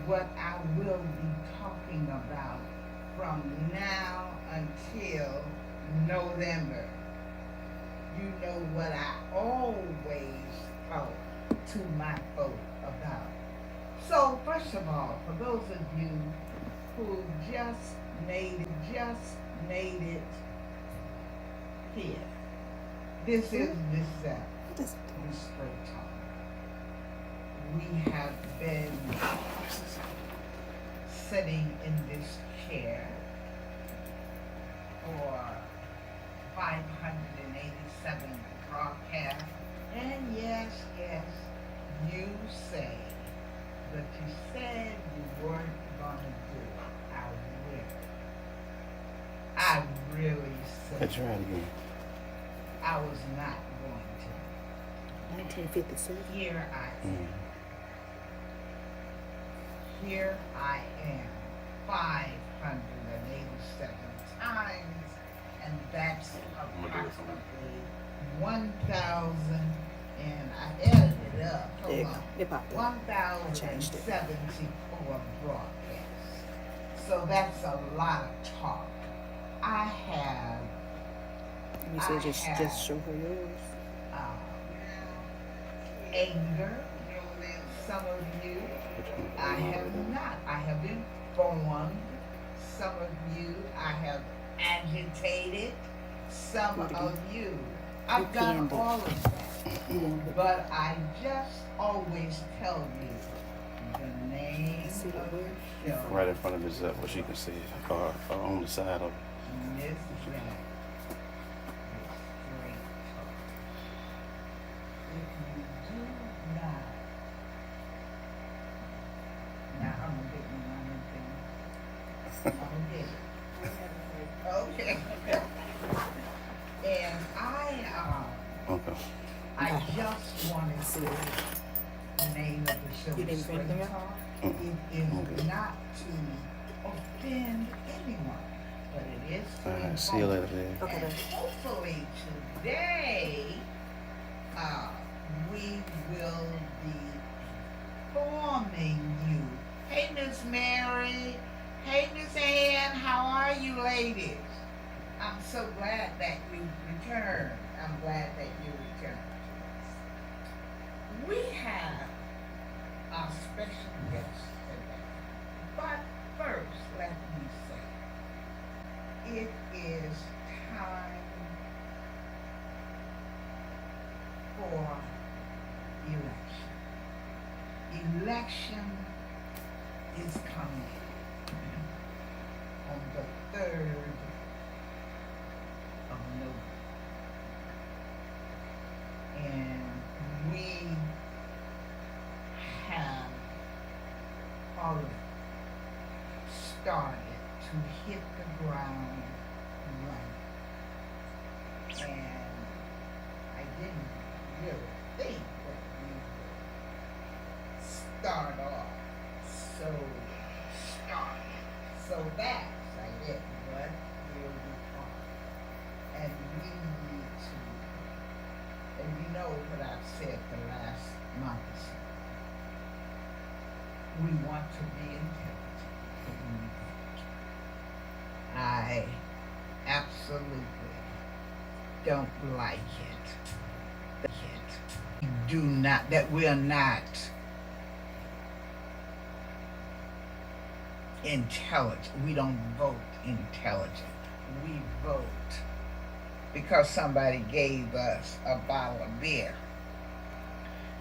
what I will be talking about from now until November. You know what I always talk to my folk about. So, first of all, for those of you who just made it here, this is this straight talk. We have been sitting in this chair for 587 broadcasts. And yes, you say, but you said you weren't going to do it. I really said Let's try it again. I was not going to. 1957. Here I am, 587 times, and that's approximately 1,000, and I added it up. Hold on. 1,074 broadcasts. So that's a lot of talk. I have. You said just show her yours. Anger. Some of you, I have not. I have informed. Some of you, I have agitated. Some of you, I've done all of that. But I just always tell you the name of the show. Right in front of Ms. Zep, where she can see it, or on the side of Miss Jack. If you do not, now I'm gonna get me one thing. I'm gonna get it. Okay. And okay. I just wanted to name of the show. You didn't bring them up? It is not to offend anyone, but it is to See you later, man. Okay, and then. hopefully today we will be informing you. Hey, Miss Mary. Hey, Miss Ann. How are you, ladies? I'm so glad that you returned. I'm glad that you returned. We have a special guest today. But first, let me say, it is time for election. Election is coming on the 3rd of November. And we have already started to hit the ground running. And I didn't really think that we would start off so strong. So that's, I get what will be on. And we need to, and you know what I've said the last month or so. We want to be intelligent. I absolutely don't like it. Do not, that we're not intelligent. We don't vote intelligent. We vote because somebody gave us a bottle of beer,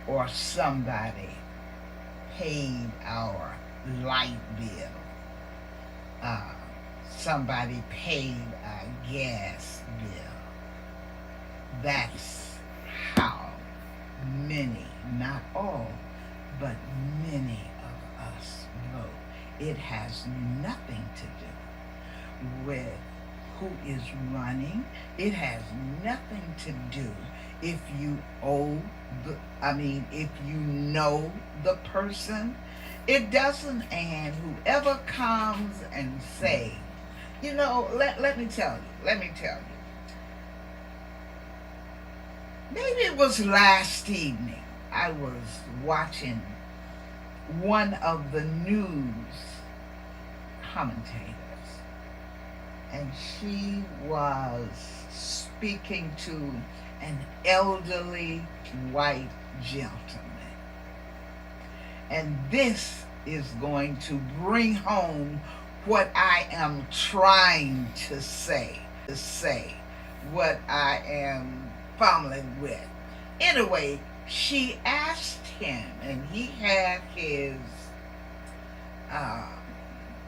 or somebody paid our light bill, somebody paid our gas bill. That's how many, not all, but many of us vote. It has nothing to do with who is running. It has nothing to do if you if you know the person. It doesn't, and whoever comes and say, let me tell you. Maybe it was last evening. I was watching one of the news commentators, and she was speaking to an elderly white gentleman. And this is going to bring home what I am trying to say, what I am fumbling with. Anyway, she asked him, and he had his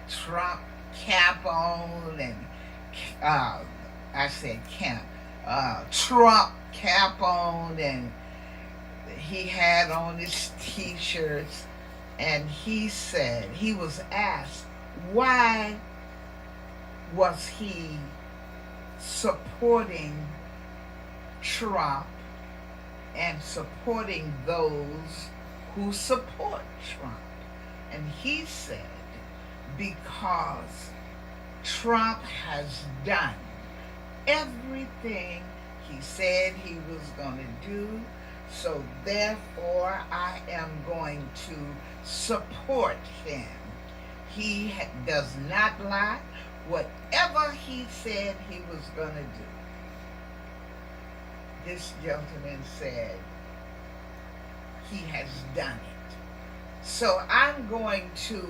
Trump cap on, and I said camp, Trump cap on, and he had on his t-shirts, and he said, he was asked, why was he supporting Trump and supporting those who support Trump? And he said, because Trump has done everything he said he was going to do, so therefore I am going to support him. He does not lie. Whatever he said he was going to do, this gentleman said he has done it. So I'm going to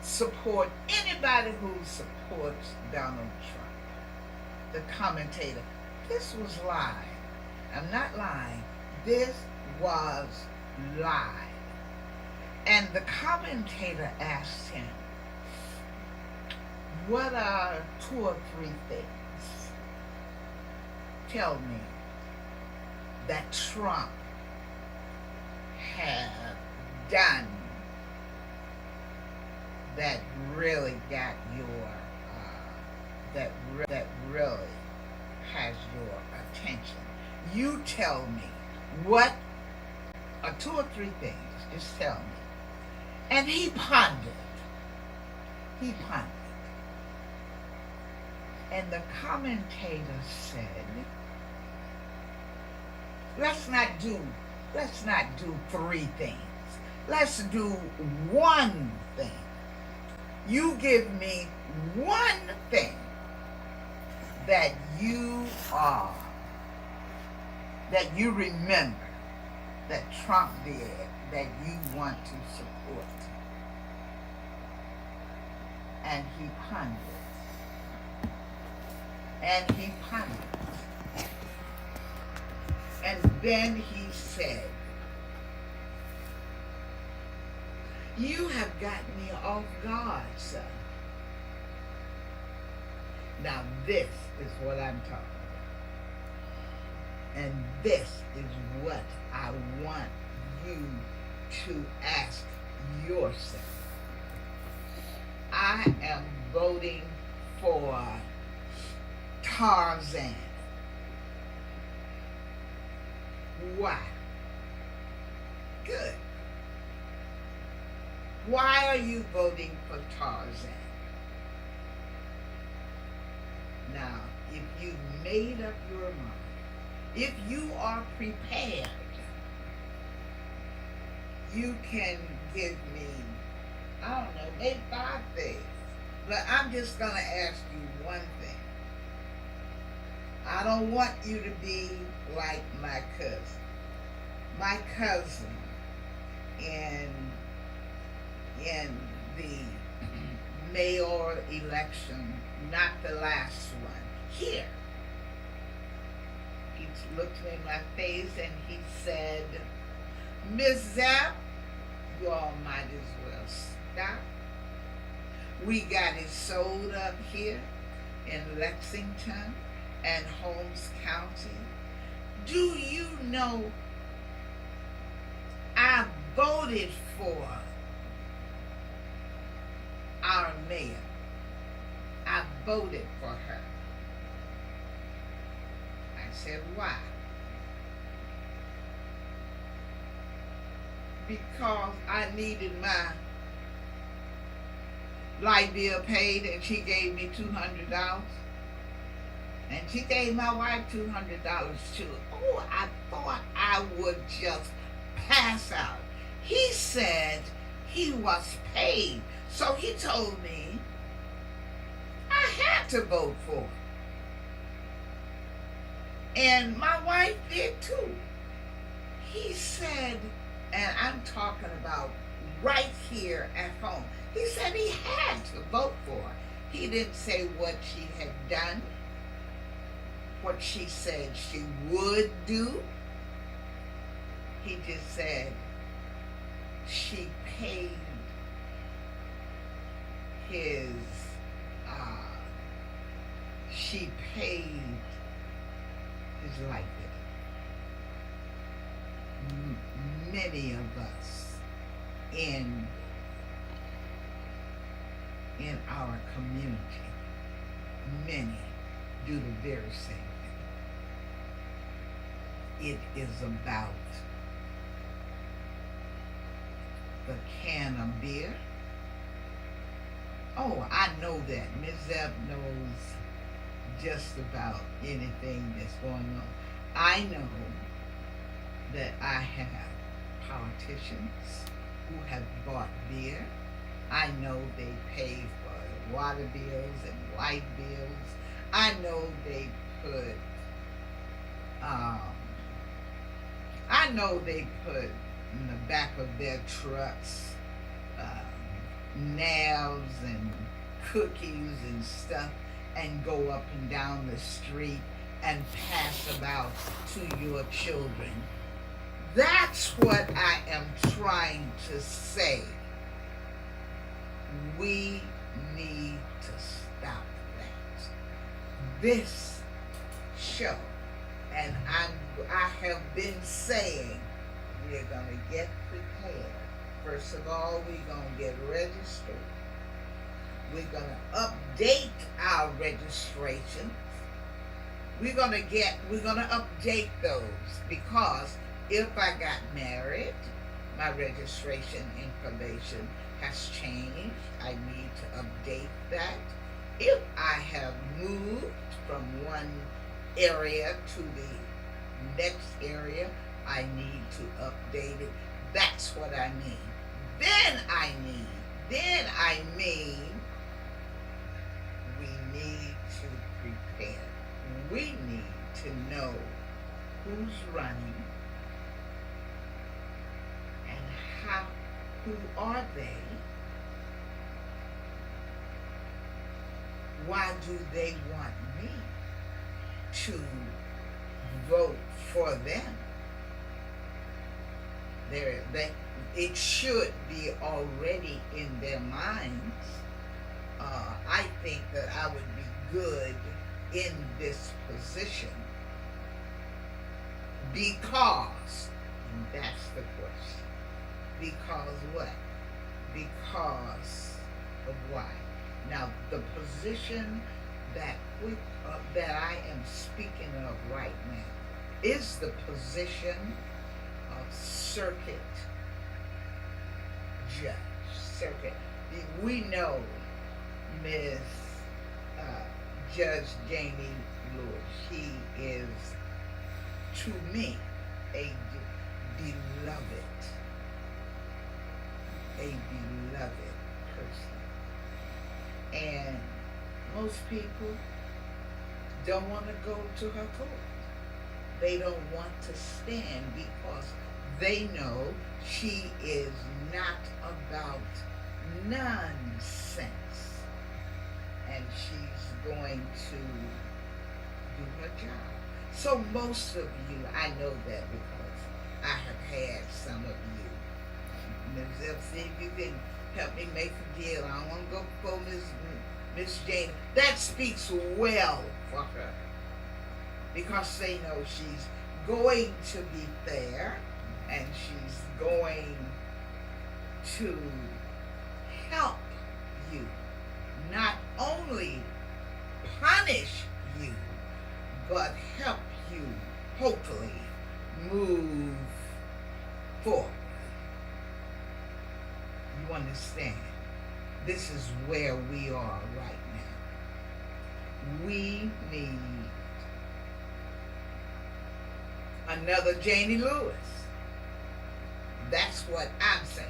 support anybody who supports Donald Trump. The commentator, this was live. I'm not lying. This was live. And the commentator asked him, what are 2 or 3 things, tell me, that Trump had done that really got your, that really has your attention? You tell me, what are 2 or 3 things? Just tell me. And he pondered. And the commentator said, let's not do 3 things. Let's do 1 thing. You give me 1 thing that you are, that you remember that Trump did, that you want to support. And he pondered. And then he said, you have got me off guard, son. Now this is what I'm talking about. And this is what I want you to ask yourself. I am voting for Tarzan. Why? Good. Why are you voting for Tarzan? Now, if you made up your mind, if you are prepared, you can give me, I don't know, maybe 5 things. But I'm just going to ask you 1 thing. I don't want you to be like my cousin. My cousin in the mayor election, not the last one, here. He looked me in my face and he said, Miss Zapp, you all might as well stop. We got it sold up here in Lexington and Holmes County. Do you know I voted for our mayor? I voted for her. I said, why? Because I needed my light bill paid, and she gave me $200. And she gave my wife $200 too. Oh, I thought I would just pass out. He said, he was paid. So he told me I had to vote for him. And my wife did too. He said, and I'm talking about right here at home, he said he had to vote for her. He didn't say what she had done, what she said she would do. He just said she paid his, she paid his life bill. Many of us in our community, many do the very same thing. It is about the can of beer. Oh, I know that. Ms. Zeb knows just about anything that's going on. I know that I have politicians who have bought beer. I know they pay for water bills and light bills. I know they put in the back of their trucks nails and cookies and stuff, and go up and down the street and pass them out to your children. That's what I am trying to say. We need to stop that. This show, and I have been saying, we're gonna get prepared. First of all, we're gonna get registered. We're gonna update our registration. We're gonna update those, because if I got married, my registration information has changed. I need to update that. If I have moved from one area to the next area, I need to update it. That's what I mean. Then I mean, we need to prepare. We need to know who's running and who are they? Why do they want me to vote for them? It should be already in their minds. I think that I would be good in this position because, and that's the question, because what? Because of why? Now, the position that I am speaking of right now is the position of circuit judge. We know Ms. Judge Jamie Lewis. She is, to me, a beloved person. And most people don't want to go to her court. They don't want to stand because they know she is not about nonsense. And she's going to do her job. So most of you, I know that because I have had some of you. Ms. F, see if you can help me make a deal. I don't want to go before Miss Jane. That speaks well for her, because they know she's going to be fair and she's going to help you, not only punish you, but help you hopefully move forward. You understand? This is where we are right now. We need another Janie Lewis. That's what I'm saying.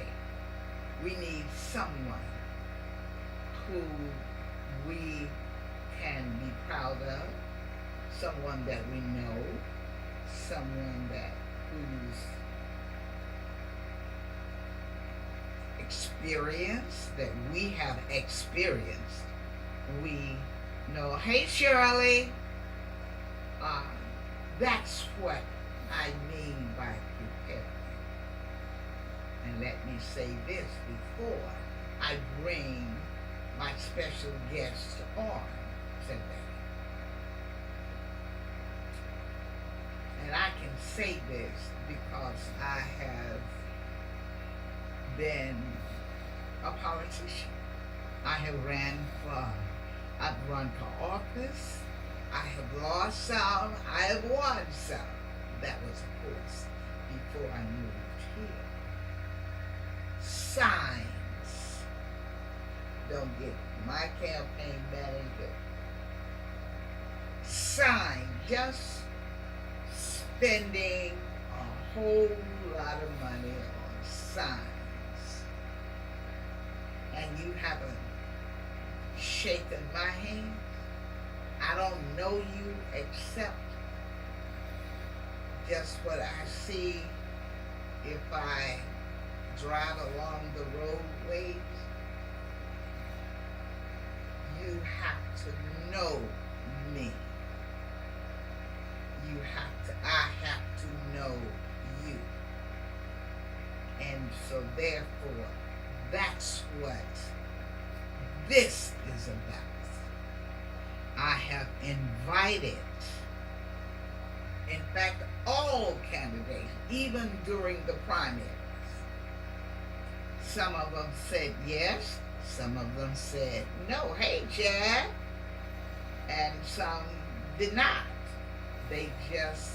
We need someone who we can be proud of, someone that we know, someone that whose experience that we have experienced. We know, hey Shirley, that's what I mean by preparing. And let me say this before I bring my special guest on today. And I can say this because I have been a politician. I've run for office. I have lost some. I have won some. That was, of course, before I moved here. Signs. Don't get my campaign manager. Sign. Just spending a whole lot of money on signs. And you haven't shaken my hand. I don't know you except just what I see if I drive along the roadways. You have to know me. I have to know you. And so therefore, that's what this is about. I have invited, in fact, all candidates, even during the primaries. Some of them said yes, some of them said no. Hey, Chad. And some did not. They just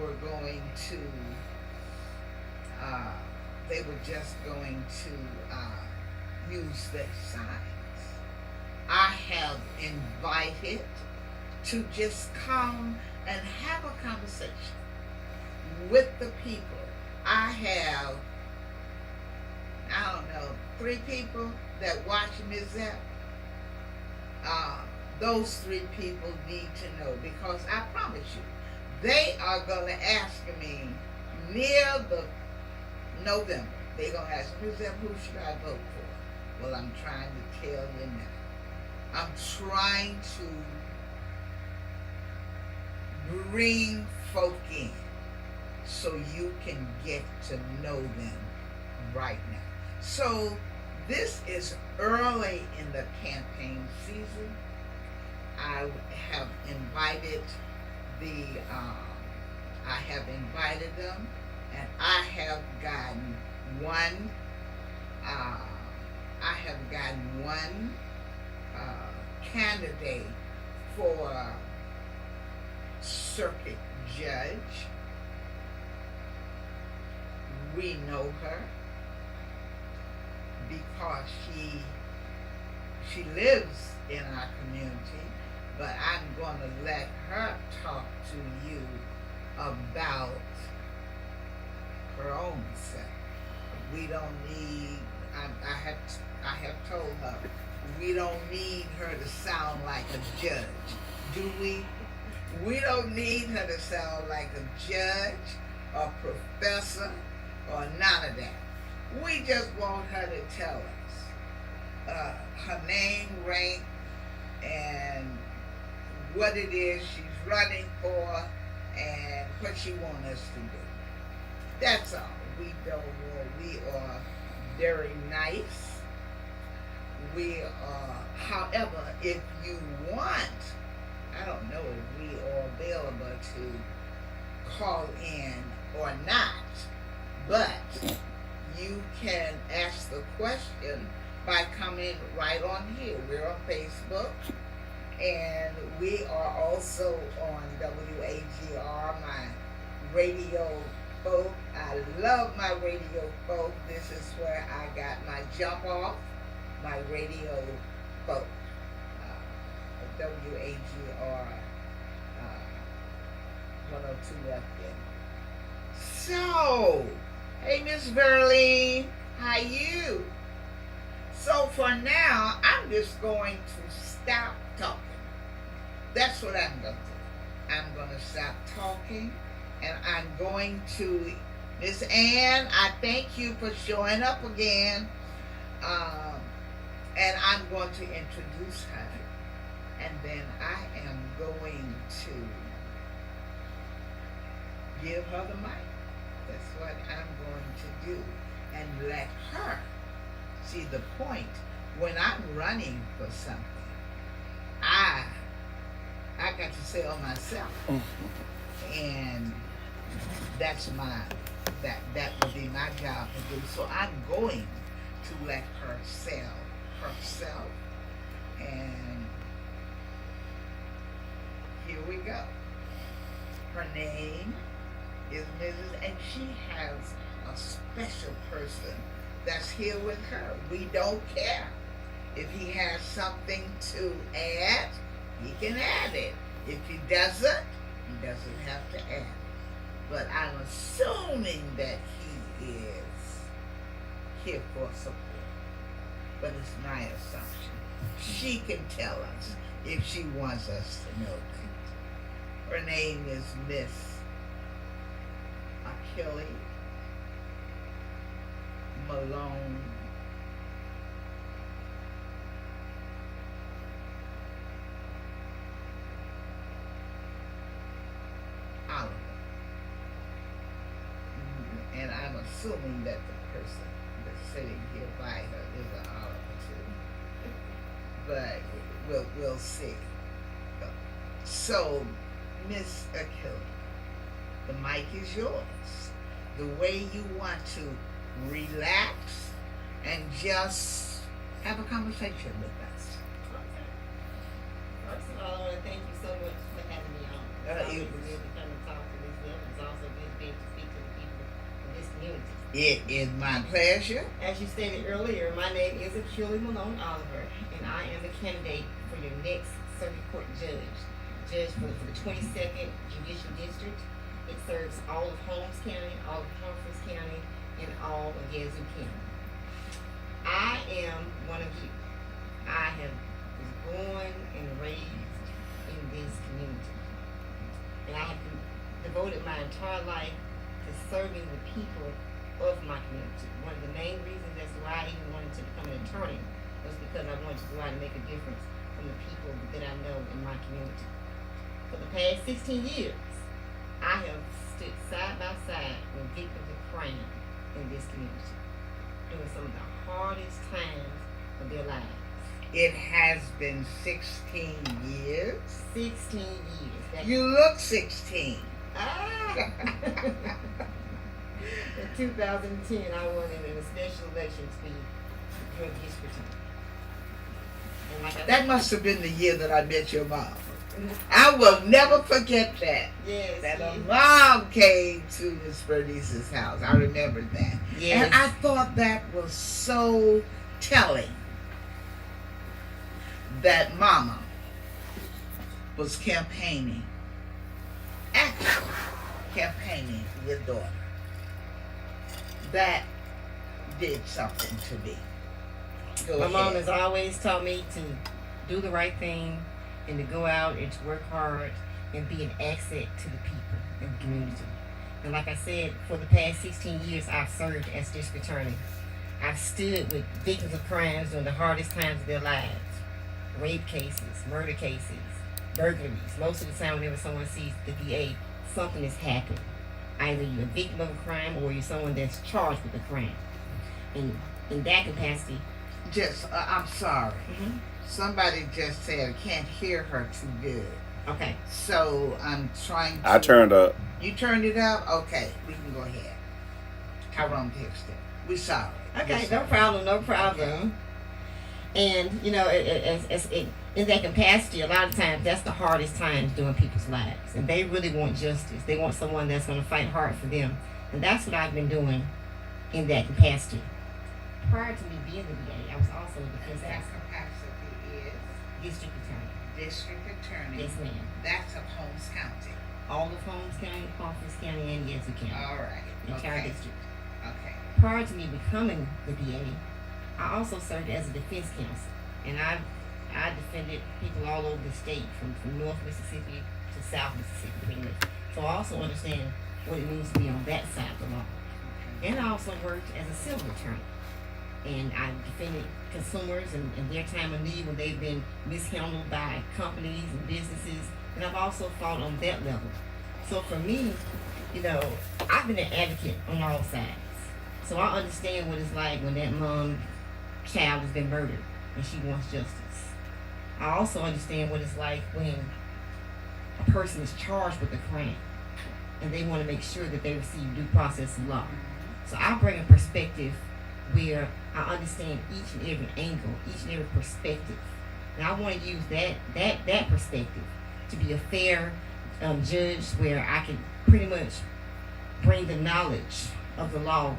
were going to, use their signs. I have invited to just come and have a conversation with the people. I have, 3 people that watch Ms. Zepp. Those 3 people need to know, because I promise you, they are going to ask me near the November. They're going to ask me, Ms. Zepp, who should I vote for? Well, I'm trying to tell you now. I'm trying to bring folk in so you can get to know them right now. So this is early in the campaign season. I have invited them, and I have gotten one candidate for circuit judge. We know her because she lives in our community, but I'm going to let her talk to you about her own self. We don't need, I have told her, we don't need her to sound like a judge, do we? We don't need her to sound like a judge, a professor, or none of that. We just want her to tell us her name, rank, and what it is she's running for, and what she wants us to do. That's all. We are very nice. We are, however, if you want, I don't know if we are available to call in or not, but you can ask the question by coming right on here. We're on Facebook, and we are also on WAGR, my radio folk. I love my radio folk. This is where I got my jump off, my radio folk. WAGR 102 FM. So, hey Miss Verlene, how you? So for now, I'm just going to stop talking. That's what I'm going to do. I'm going to stop talking, and I'm going to, Miss Ann, I thank you for showing up again. And I'm going to introduce her. And then I am going to give her the mic. That's what I'm going to do. And let her see the point. When I'm running for something, I got to sell myself. And that's that would be my job to do. So I'm going to let her sell herself. And here we go. Her name is Mrs. and she has a special person that's here with her. We don't care. If he has something to add, he can add it. If he doesn't have to add it. But I'm assuming that he is here for support. But it's my assumption. She can tell us if she wants us to know that. Her name is Miss Akillie Malone. Oliver. And I'm assuming that the person that's sitting here by her is an Oliver too. But we'll see. So, Miss Akillie, the mic is yours. The way you want to relax and just have a conversation with us. Okay. First of all, I want to thank you so much for having me on. It's always good to come and talk to this level. It's also good to be able to speak to the people in this community. It is my pleasure. As you stated earlier, my name is Akillie Malone Oliver, and I am the candidate for your next circuit court judge. Judge for the 22nd Judicial District. It serves all of Holmes County, all of Humphreys County, and all of Yazoo County. I am one of you. I was born and raised in this community. And I have devoted my entire life to serving the people of my community. One of the main reasons as to why I even wanted to become an attorney was because I wanted to go out and make a difference from the people that I know in my community. For the past 16 years, I have stood side by side with victims of crime in this community during some of the hardest times of their lives. It has been 16 years. 16 years. You look 16. In 2010, I won in a special election to be drug district attorney. And like That must have been the year that I met your mom. I will never forget that. Yes. That a mom came to Miss Bernice's house. I remember that. Yes. And I thought that was so telling that Mama was campaigning, actually campaigning for your daughter. That did something to me. My mom has always taught me to do the right thing and to go out and to work hard and be an asset to the people in the community. And like I said, for the past 16 years, I've served as district attorney. I've stood with victims of crimes during the hardest times of their lives. Rape cases, murder cases, burglaries. Most of the time whenever someone sees the VA, something has happened. Either you're a victim of a crime or you're someone that's charged with a crime. And in that capacity... I'm sorry. Mm-hmm. Somebody just said I can't hear her too good. Okay. So I'm trying to... I turned up. You turned it up? Okay, we can go ahead. Tyrone fixed it. We're sorry. Okay, no problem, no problem. And, you know, in that capacity, a lot of times that's the hardest times during people's lives. And they really want justice. They want someone that's going to fight hard for them. And that's what I've been doing in that capacity. Prior to me being the VA, I was also the defense That counsel. capacity is District attorney. district attorney. Yes, ma'am. That's of Holmes County. All of Holmes County, Humphreys County, and Yazoo County. All right. The entire Okay. district. Okay. Prior to me becoming the VA, I also served as a defense counsel, and I defended people all over the state, from North Mississippi to South Mississippi, pretty much. So I also understand what it means to be on that side of the law. And I also worked as a civil attorney, and I defended consumers and their time of need when they've been mishandled by companies and businesses, and I've also fought on that level. So for me, I've been an advocate on all sides. So I understand what it's like when that mom child has been murdered and she wants justice. I also understand what it's like when a person is charged with a crime and they want to make sure that they receive due process of law. So I bring a perspective where I understand each and every angle, each and every perspective. And I want to use that perspective to be a fair judge where I can pretty much bring the knowledge of the law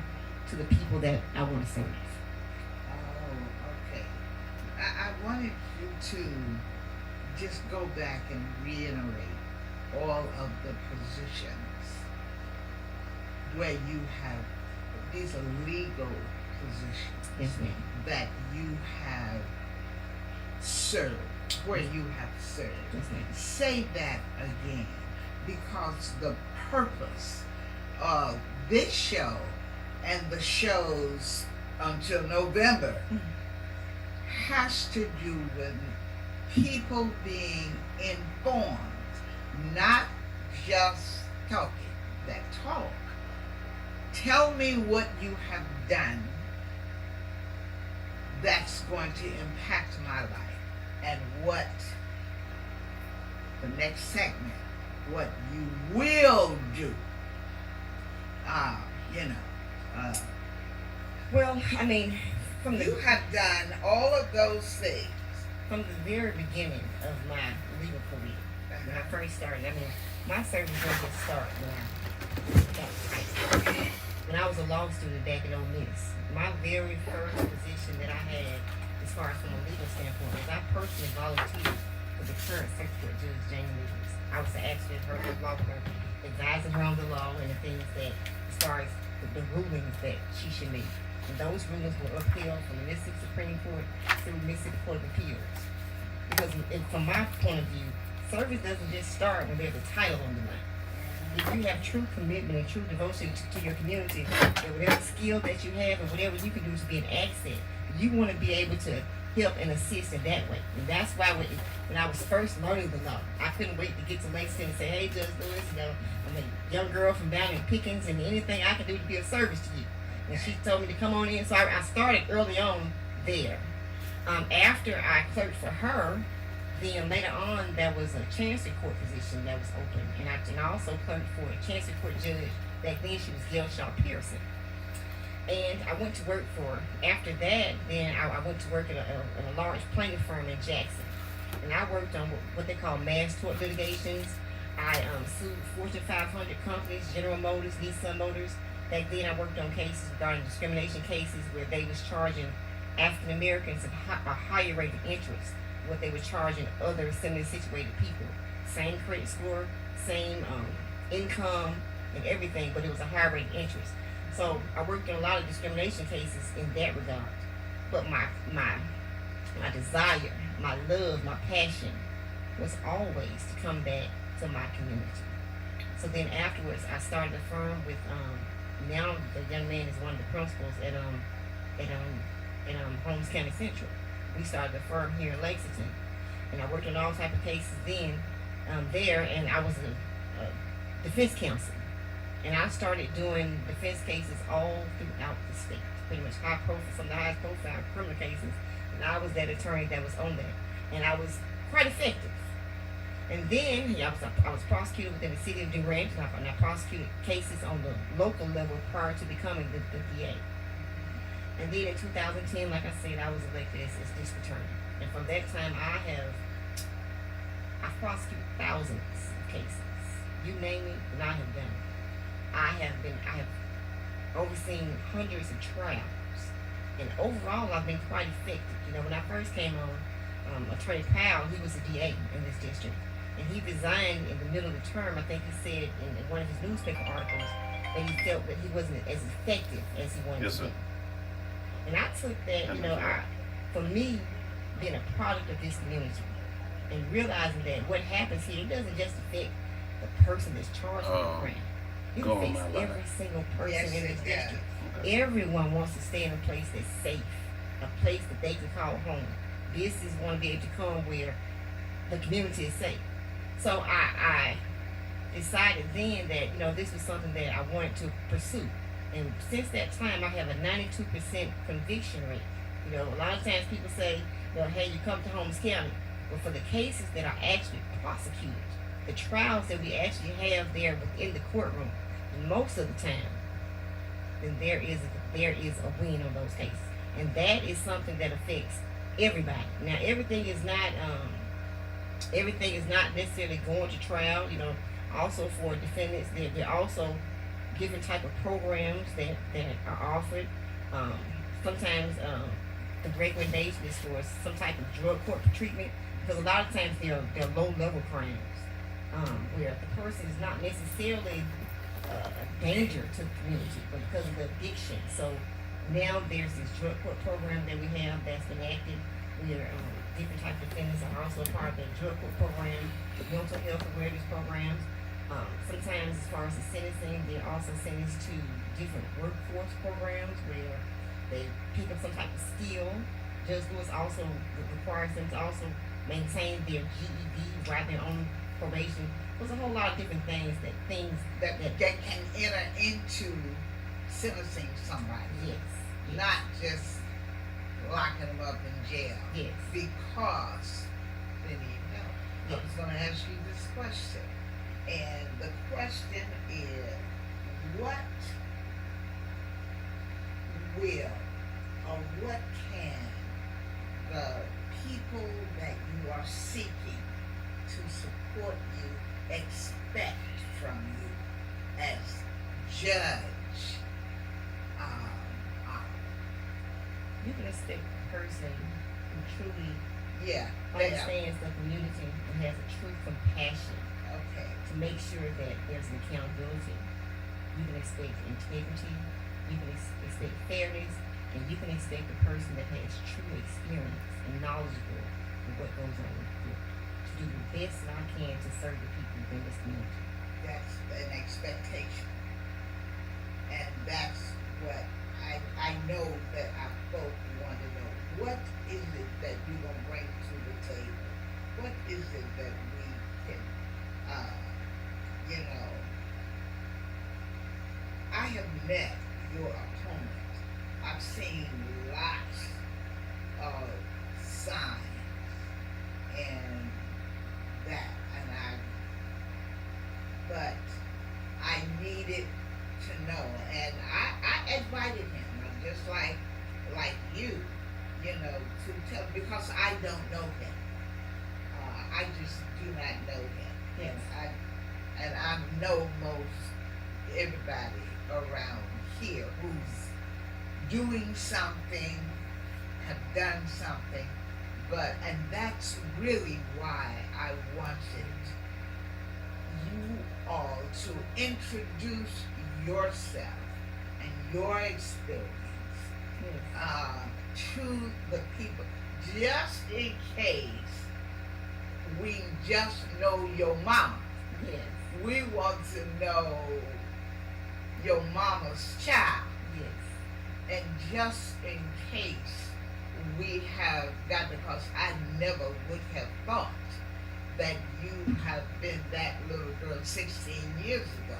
to the people that I want to serve. Oh, okay. I wanted you to just go back and reiterate all of the positions where you have, these are legal positions. Yes, ma'am. That you have served, where you have served. Yes, ma'am. Say that again, because the purpose of this show and the shows until November has to do with people being informed, not just talking. That talk. Tell me what you have done that's going to impact my life, and what the next segment, what you will do. Well, I mean, You have done all of those things. From the very beginning of my legal career, when I first started, I mean, my service didn't get started when I was a law student back at Ole Miss. My very first position that I had, as far as from a legal standpoint, was I personally volunteered for the current Circuit Court Judge, Jane Williams. I was actually her law clerk, advising her on the law and the things that, as far as the rulings that she should make. And those rulings were upheld from the Mississippi Supreme Court through Mississippi Court of Appeals. Because from my point of view, service doesn't just start when there's a title on the line. If you have true commitment and true devotion to your community, and whatever skill that you have and whatever you can do to be an asset, you want to be able to help and assist in that way. And that's why when I was first learning the law, I couldn't wait to get to Langston and say, hey, Judge Lewis, I'm a young girl from down in Pickens, and anything I can do to be of service to you. And she told me to come on in, so I started early on there. After I clerked for her, then later on there was a Chancery Court position that was open, and I also clerked for a Chancery Court judge. Back then she was Gail Shaw Pearson. And I went to work for her. After that, then I went to work at a large plaintiff firm in Jackson. And I worked on what they call mass tort litigations. I sued Fortune 500 companies, General Motors, Nissan Motors. Back then I worked on cases regarding discrimination cases where they was charging African Americans a higher rate of interest than what they were charging other similarly situated people. Same credit score, same income and everything, but it was a higher rate of interest. So I worked on a lot of discrimination cases in that regard. But my desire, my love, my passion was always to come back to my community. So then afterwards I started a firm with now the young man is one of the principals at Holmes County Central. We started a firm here in Lexington, and I worked on all type of cases then there, and I was a defense counsel, and I started doing defense cases all throughout the state, pretty much high profile, some of the highest profile criminal cases, and I was that attorney that was on that, and I was quite effective. And then I was prosecuted within the city of Durant, and I prosecuted cases on the local level prior to becoming the DA. And then in 2010, like I said, I was elected as district attorney. And from that time, I've prosecuted thousands of cases. You name it, and I have done it. I have overseen hundreds of trials. And overall, I've been quite effective. When I first came on, Attorney Powell, he was a DA in this district. And he resigned in the middle of the term. I think he said in one of his newspaper articles that he felt that he wasn't as effective as he wanted to be. And I took that, That's you know, what's up. for me, being a product of this community and realizing that what happens here, it doesn't just affect the person that's charged with the Um, crime. It Go on affects my every life. single person Yes, in it this does. district. Okay. Everyone wants to stay in a place that's safe, a place that they can call home. This is one day to come where the community is safe. So I decided then that, you know, this was something that I wanted to pursue. And since that time, I have a 92% conviction rate. You know, a lot of times people say, well, hey, you come to Holmes County. But for the cases that are actually prosecuted, the trials that we actually have there within the courtroom, most of the time, then there is a win on those cases, and that is something that affects everybody. Now, everything is not necessarily going to trial. You know, also for defendants, there are also different type of programs that are offered. Um, Sometimes the recommendation is for some type of drug court treatment because a lot of times they're low level crimes where the person is not necessarily a danger to the community, but because of the addiction. So now there's this drug court program that we have that's been active where different types of defendants are also a part of the drug court program, the mental health awareness programs. Sometimes as far as the sentencing, they're also sentenced to different workforce programs where they pick up some type of skill. Judge Lewis also requires them to also maintain their GED while they're on probation. There's a whole lot of different things that can enter into sentencing somebody, yes, not just locking them up in jail. yes, Because they need help. yes. I was going to ask you this question, and the question is, what will or what can the people that you are seeking to support you expect from you as judge? You can expect a person who truly Yeah. understands the community and has a true compassion Okay. to make sure that there's an accountability. You can expect integrity, you can expect fairness, and you can expect a person that has true experience and knowledgeable of what goes on with it, to do the best that I can to serve the people within this community. That's an expectation. And that's what I know that our folk want to know. What is it that you're going to bring to the table? What is it that we can, you know, I have met your opponent. I've seen lots of signs and that, but I needed to know, and I invited him, just like you know, to tell, because I don't know him. I just do not know him. Yes. And I know most everybody around here who's doing something, have done something, and that's really why I wanted you all to introduce yourself and your experience to the people, just in case we just know your mama. Yes, We want to know your mama's child. yes, And just in case we have got, because I never would have thought that you have been that little girl 16 years ago.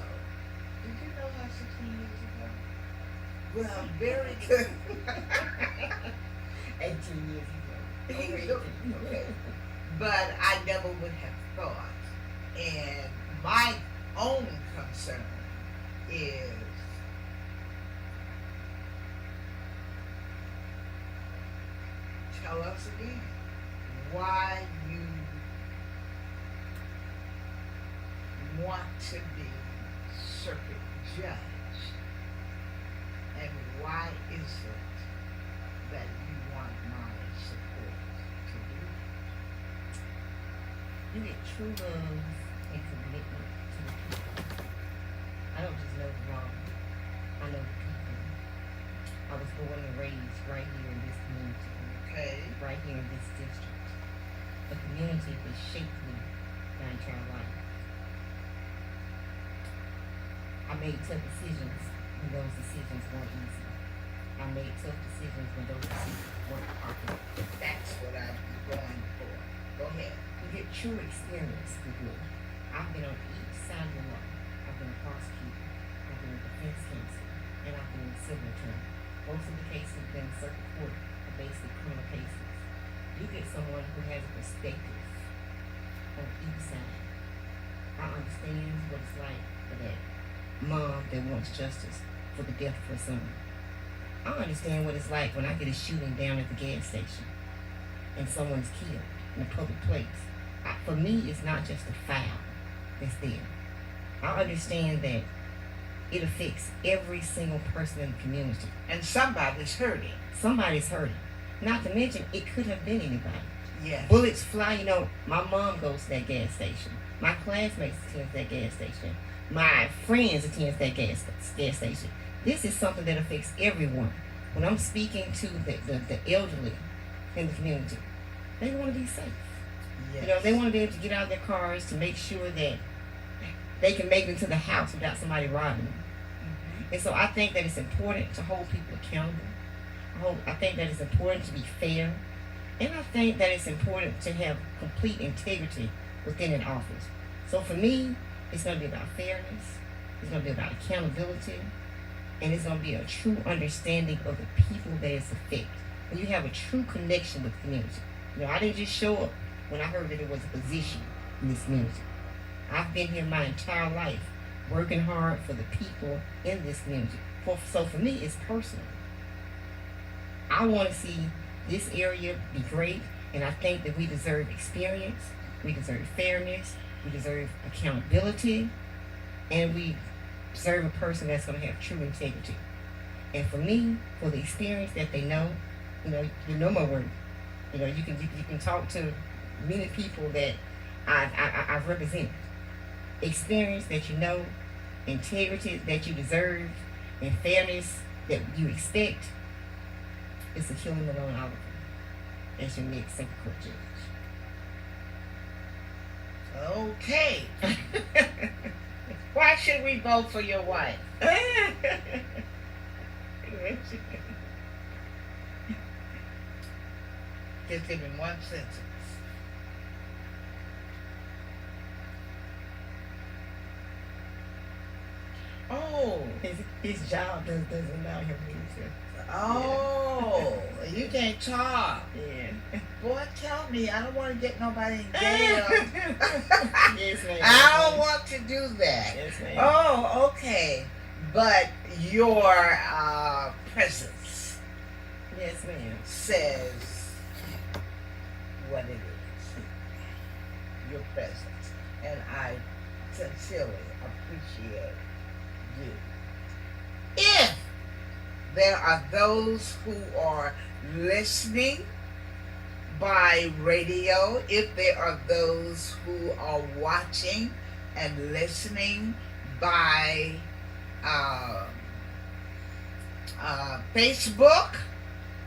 Did you know her 16 years ago? Well, very good. 18 years ago. Over 18. Okay. But I never would have thought. And my own concern is tell us again why you want to be circuit judge, and why is it that you want my support to do You get true love and commitment to the people. I don't just know the wrong. I know the people. I was born and raised right here in this community, Okay. right here in this district. A community that shaped me my entire life. I made tough decisions when those decisions weren't easy. I made tough decisions when those decisions weren't popular. That's what I'm going for. Go ahead. You get true experience with me. I've been on each side of the law. I've been a prosecutor, I've been a defense counsel, and I've been a civil attorney. Most of the cases have been circuit court are basically criminal cases. You get someone who has a perspective on each side. I understand what it's like for that mom that wants justice for the death of her son. I understand what it's like when I get a shooting down at the gas station and someone's killed in a public place. For me, it's not just a foul that's there. I understand that it affects every single person in the community. And somebody's hurting. Somebody's hurting. Not to mention, it could have been anybody. Yes. Bullets fly, you know, my mom goes to that gas station. My classmates attend that gas station. My friends attend that gas station. This is something that affects everyone. When I'm speaking to the elderly in the community, they want to be safe. Yes. You know, they want to be able to get out of their cars to make sure that they can make it into the house without somebody robbing them. Mm-hmm. And so I think that it's important to hold people accountable. I think that it's important to be fair. And I think that it's important to have complete integrity within an office. So for me, it's going to be about fairness. It's going to be about accountability. And it's going to be a true understanding of the people that it's affected. When you have a true connection with the community. You know, I didn't just show up when I heard that it was a position in this community. I've been here my entire life, working hard for the people in this community. So for me, it's personal. I want to see this area be great, and I think that we deserve experience, we deserve fairness, we deserve accountability, and we deserve a person that's going to have true integrity. And for me, for the experience that they know, you know my word. You know, you can talk to many people that I've represented. Experience that you know, integrity that you deserve, and fairness that you expect. It's Akillie Malone Oliver as your next circuit court judge. Okay. Why should we vote for your wife? Just give him one sentence. Oh. His job doesn't allow him to. Oh, you can't talk. Yeah. Boy, tell me, I don't want to get nobody in jail. Yes, ma'am. I don't want to do that. Yes, ma'am. Oh, okay. But your presence Yes, ma'am. says what it is. Your presence. And I sincerely appreciate you. If there are those who are listening by radio, if there are those who are watching and listening by Facebook,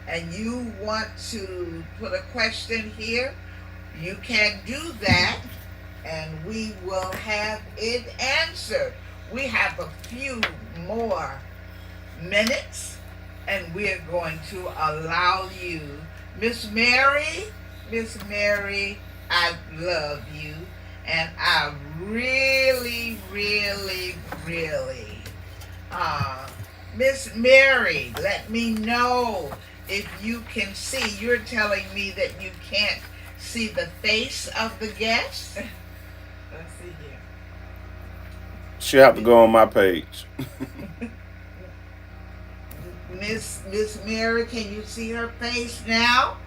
and you want to put a question here, you can do that, and we will have it answered. We have a few more minutes, and we're going to allow you, Miss Mary, I love you, and I really, Miss Mary, let me know if you can see. You're telling me that you can't see the face of the guest. Let's see here. She'll have to go on my page. Miss Mary, can you see her face now?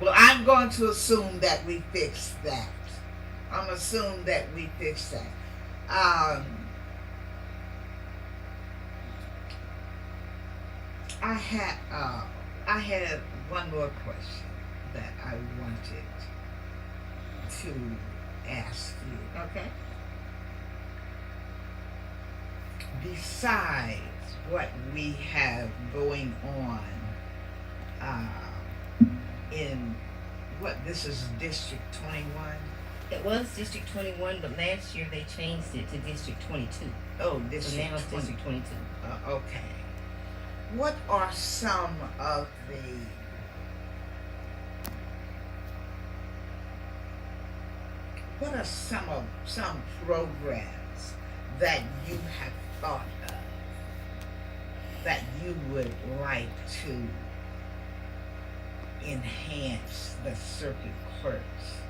Well, I'm going to assume that we fixed that. I'm assuming that we fixed that. I had one more question that I wanted to ask you. Okay. Besides what we have going on in what this is District 21. It was District 21, but last year they changed it to District 22. Oh, So District now it's 20. District 22. Okay. What are some of some programs that you have thought of that you would like to enhance the circuit clerks,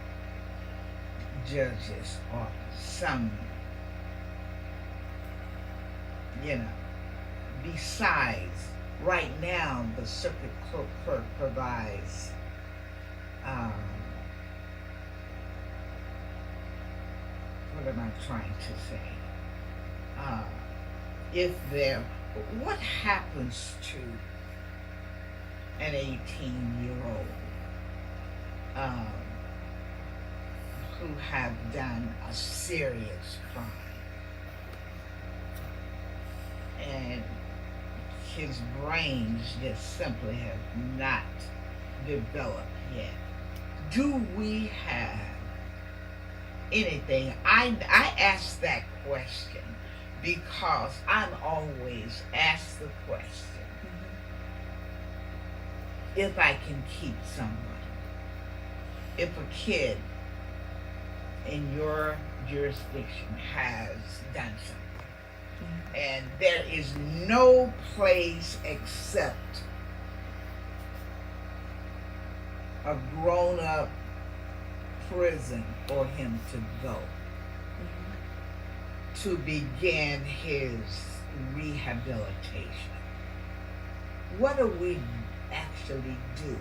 judges, or some, besides, right now the circuit clerk provides what am I trying to say? What happens to an 18-year-old who have done a serious crime and his brains just simply have not developed yet? Do we have anything? I ask that question because I'm always asked the question, if I can keep someone, if a kid in your jurisdiction has done something, and there is no place except a grown-up prison for him to go to begin his rehabilitation. What do we actually do?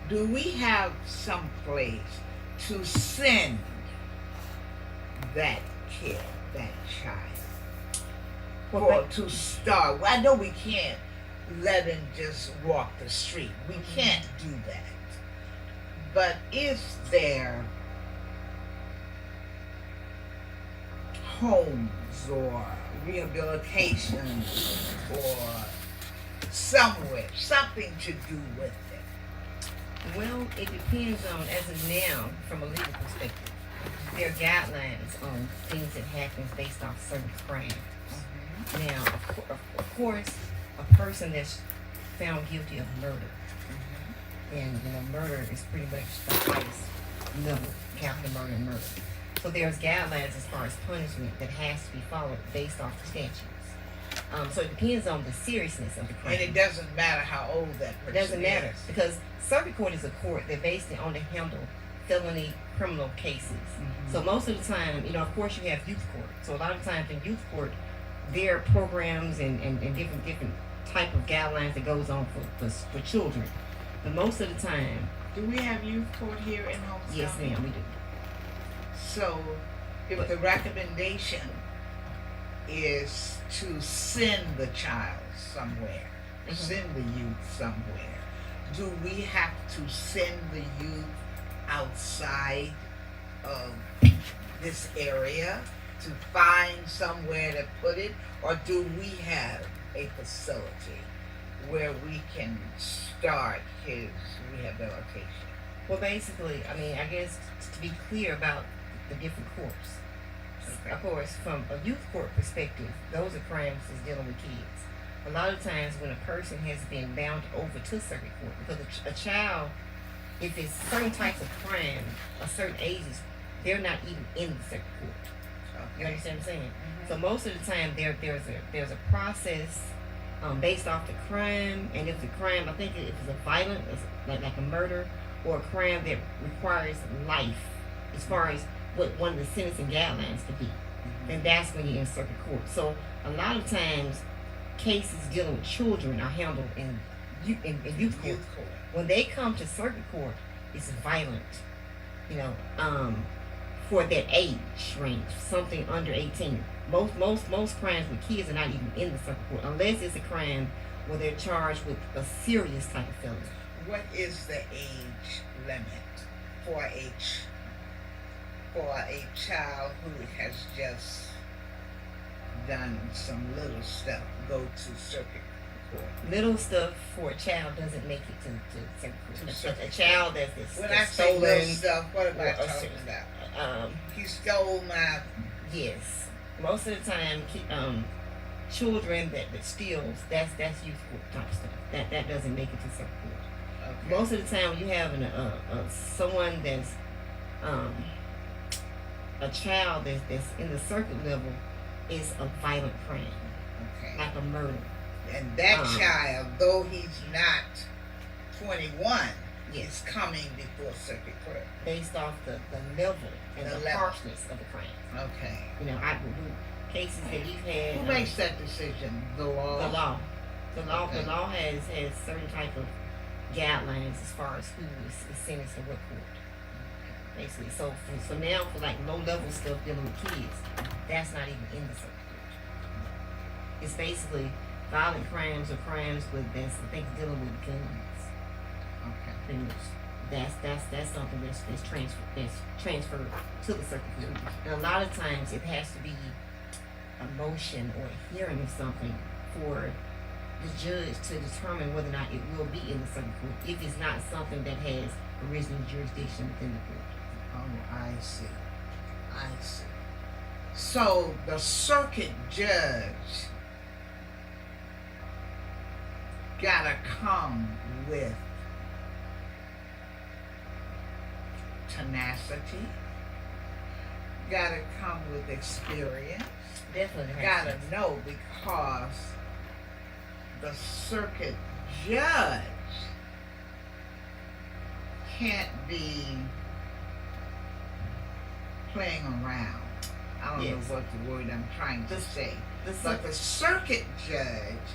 Do we have some place to send that kid, that child, to start? Well, I know we can't let him just walk the street. We can't do that. But is there homes or rehabilitation or somewhere, something to do with it? Well, it depends on, as of now, from a legal perspective, there are guidelines on things that happen based off certain crimes. Now, of course, a person that's found guilty of murder, and murder is pretty much the highest level, capital murder and murder. So there's guidelines as far as punishment that has to be followed based off the statutes. So it depends on the seriousness of the crime. And it doesn't matter how old that person is. It doesn't matter, because circuit court is a court that basically only handle felony criminal cases. So most of the time, of course you have youth court. So a lot of times in youth court, there are programs and different type of guidelines that goes on for children. But most of the time... Do we have youth court here in Homestead? Yes, ma'am, we do. So, if the recommendation is to send the child somewhere, send the youth somewhere, do we have to send the youth outside of this area to find somewhere to put it, or do we have a facility where we can start his rehabilitation? Well, basically, I guess to be clear about the different courts. Okay. Of course, from a youth court perspective, those are crimes that's dealing with kids. A lot of times when a person has been bound over to circuit court, because a child, if it's certain types of crime, a certain ages, they're not even in the circuit court. Okay. You understand what I'm saying? So most of the time there's a process based off the crime, and if the crime, I think if it's a violent, like a murder, or a crime that requires life, as far as what one of the sentencing guidelines could be, then that's when you're in circuit court. So a lot of times, cases dealing with children are handled in youth court. When they come to circuit court, it's violent, for that age range, something under 18. Most crimes with kids are not even in the circuit court, unless it's a crime where they're charged with a serious type of felony. What is the age limit for a child who has just done some little stuff go to circuit court. Little stuff for a child doesn't make it to circuit court. A child that's When that's I say little stolen. stuff, what am I or talking about? Um, He stole my. yes, most of the time, children that steals, that's youth court type stuff. That doesn't make it to circuit court. Okay. Most of the time, when you have someone that's a child that's in the circuit level, is a violent crime, Okay. like a murder. And that child, though he's not 21, Yes. is coming before circuit court. Based off the level and The the level. harshness of the crime. Okay. You know, cases that you've had. Who makes that decision? The law. The law. Okay. The law has certain type of guidelines as far as who is sentenced in what court. Basically, so for now, for like low level stuff dealing with kids, that's not even in the circuit court. It's basically violent crimes or crimes with I think dealing with guns. Okay. Pretty much. That's something that's transferred to the circuit court. And a lot of times it has to be a motion or a hearing of something for the judge to determine whether or not it will be in the circuit court if it's not something that has original jurisdiction within the court. Oh, I see. I see. So the circuit judge gotta come with tenacity, gotta come with experience, Definitely gotta know, because the circuit judge can't be playing around. I don't Yes. know what the word I'm trying to say. The But the circuit judge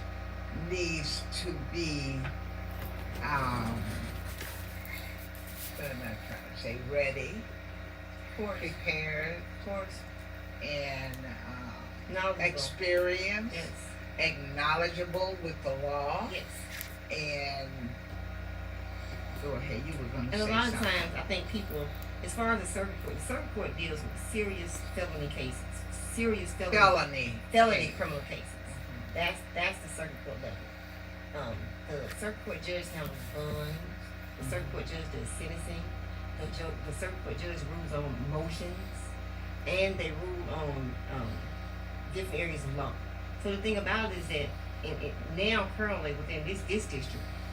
needs to be, what am I trying to say, ready, prepared, course, and knowledgeable. experienced, Yes. acknowledgeable with the law, Yes. and go ahead, you were going to And say a lot something. of times, I think people, as far as the circuit court deals with serious felony cases, serious felony criminal cases. That's the circuit court level. The circuit court judge handles guns. The circuit court judge does sentencing. The circuit court judge rules on motions, and they rule on different areas of law. So the thing about it is that now currently within this district,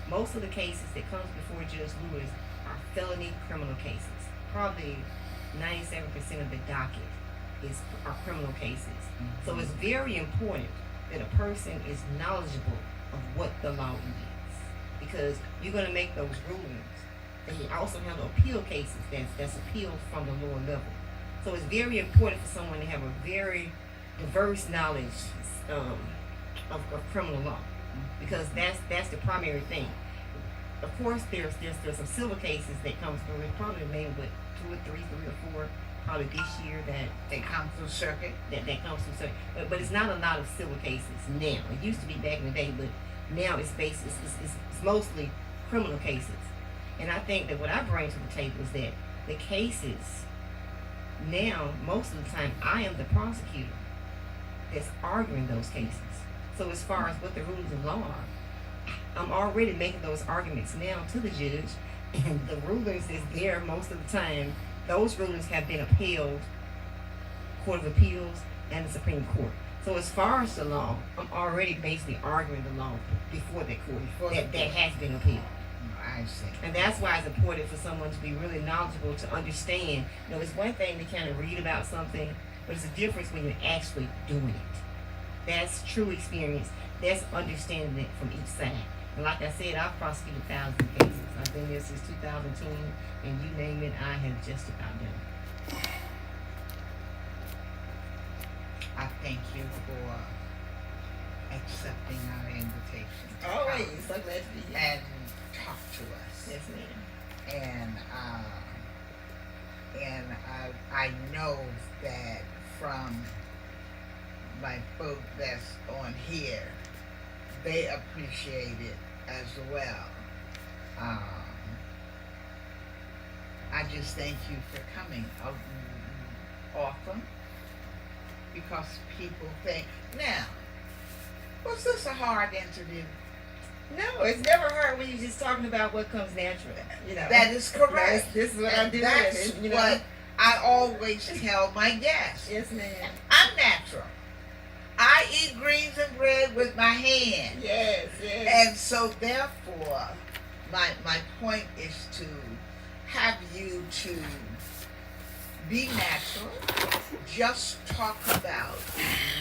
most of the cases that comes before Judge Lewis are felony criminal cases. Probably 97% of the docket are criminal cases. So it's very important that a person is knowledgeable of what the law is, because you're going to make those rulings. And you also have appeal cases that's appealed from the lower level. So it's very important for someone to have a very diverse knowledge of criminal law, because that's the primary thing. Of course, there's some civil cases that comes through. It's probably maybe what 2 or 3 or 4 probably this year that They come through circuit. that comes through. So, but it's not a lot of civil cases now. It used to be back in the day, but now it's mostly criminal cases. And I think that what I bring to the table is that the cases now, most of the time, I am the prosecutor that's arguing those cases. So as far as what the rules of law are, I'm already making those arguments now to the judge, and the rulings is there most of the time. Those rulings have been upheld, Court of Appeals and the Supreme Court. So as far as the law, I'm already basically arguing the law before that court that has been appealed. I see. And that's why it's important for someone to be really knowledgeable, to understand. You know, it's one thing to kind of read about something, but it's a difference when you're actually doing it. That's true experience. That's understanding it from each side. And like I said, I've prosecuted thousands of cases. I've been there since 2010, and you name it, I have just about done it. I thank you for accepting our invitation. to Always, come so glad to be here. And talk to us. Yes, ma'am. And I know that from my folk that's on here, they appreciate it as well. I just thank you for coming often, because people think, now, was this a hard interview? No, it's never hard when you're just talking about what comes natural. That is correct. This is what I do. That's what I always tell my guests. Yes, ma'am. I'm natural. I eat greens and bread with my hands. Yes. And so therefore, my point is to have you to be natural. Just talk about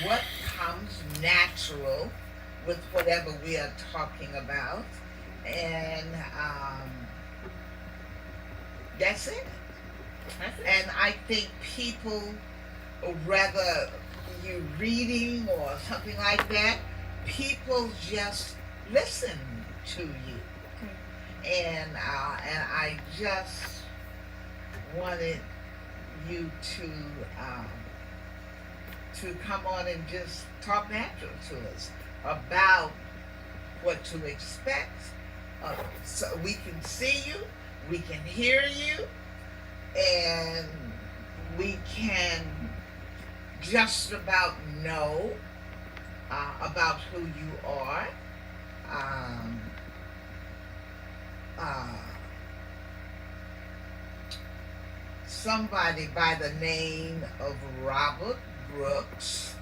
what comes natural with whatever we are talking about. And that's it. And I think people, rather you reading or something like that, people just listen to you. And I just wanted you to come on and just talk natural to us about what to expect. So we can see you, we can hear you, and we can just about know about who you are. Somebody by the name of Robert Brooks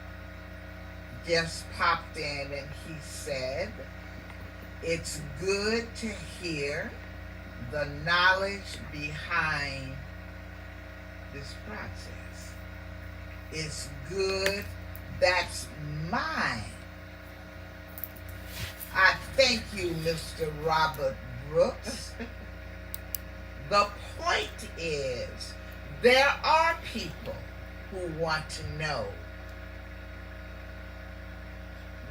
just popped in and he said, it's good to hear the knowledge behind this process. It's good, that's mine. I thank you, Mr. Robert Brooks. The point is, there are people who want to know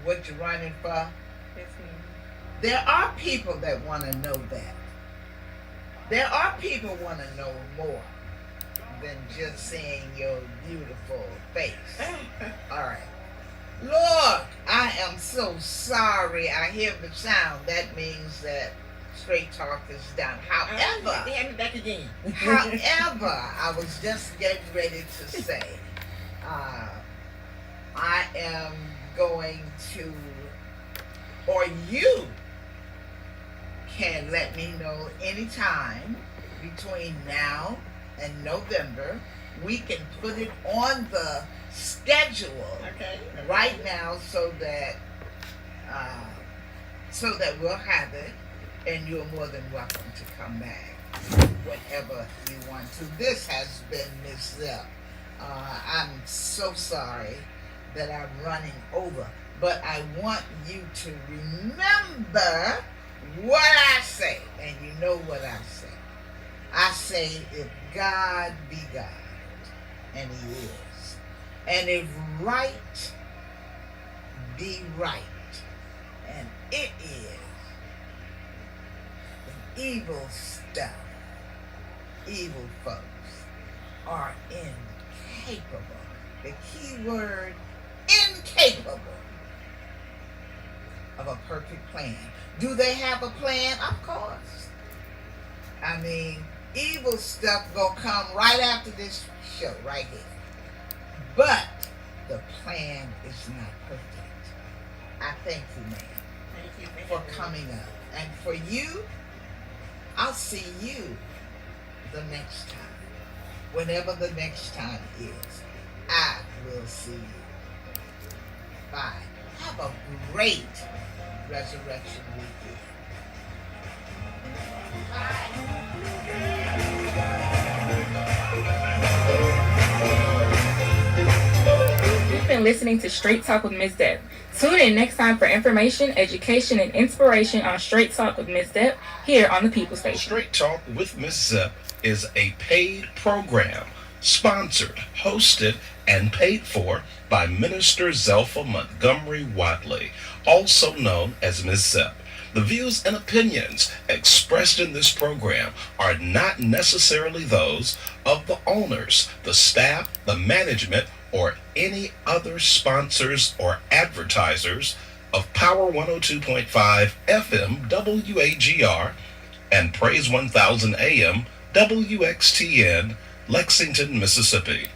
what you're running for. There are people that want to know that. There are people who want to know more than just seeing your beautiful face. All right. Lord, I am so sorry. I hear the sound. That means that Straight Talk is done. However, they have me back again. However, I was just getting ready to say, I am going to, or you can let me know anytime between now and November. We can put it on the schedule right now so that we'll have it, and you're more than welcome to come back whenever you want to. This has been Miss Zep. I'm so sorry that I'm running over, but I want you to remember what I say, and you know what I say. I say, if God be God, and He is, and if right be right, and it is, then evil stuff, evil folks are incapable. The key word, incapable of a perfect plan. Do they have a plan? Of course. I mean, evil stuff gonna come right after this show right here. But the plan is not perfect. I thank you, ma'am, for coming up. And for you, I'll see you the next time. Whenever the next time is, I will see you. Bye. Have a great Resurrection weekend. You've been listening to Straight Talk with Ms. Deb. Tune in next time for information, education, and inspiration on Straight Talk with Ms. Deb here on the People Station. Straight Talk with Ms. Deb is a paid program, sponsored, hosted, and paid for by Minister Zelpha Montgomery Watley, also known as Ms. Zep. The views and opinions expressed in this program are not necessarily those of the owners, the staff, the management, or any other sponsors or advertisers of Power 102.5 FM WAGR and Praise 1000 AM WXTN, Lexington, Mississippi.